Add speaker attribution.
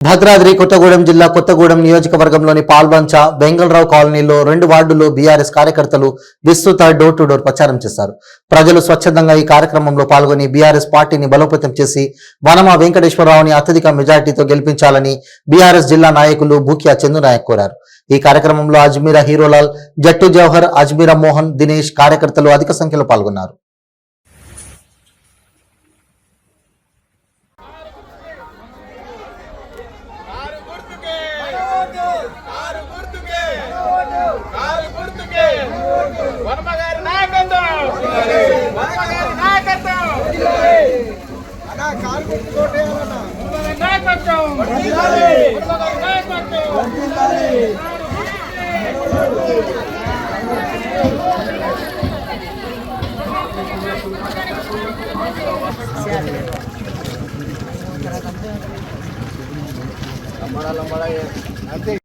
Speaker 1: భద్రాద్రి కొత్తగూడెం జిల్లా కొత్తగూడెం నియోజకవర్గంలోని పాల్వంచ బెంగళరావు కాలనీలో 2 వార్డుల్లో బీఆర్ఎస్ కార్యకర్తలు విస్తృత డోర్ టు డోర్ ప్రచారం చేశారు. ప్రజలు స్వచ్ఛందంగా ఈ కార్యక్రమంలో పాల్గొని బీఆర్ఎస్ పార్టీని బలోపేతం చేసి వనమా వెంకటేశ్వరరావుని అత్యధిక మెజార్టీతో గెలిపించాలని బీఆర్ఎస్ జిల్లా నాయకులు భూక్యా చందునాయక్ కోరారు. ఈ కార్యక్రమంలో అజ్మీరా హీరోలాల్, జట్టు జవహర్, అజ్మీరా మోహన్, దినేష్ కార్యకర్తలు అధిక సంఖ్యలో పాల్గొన్నారు.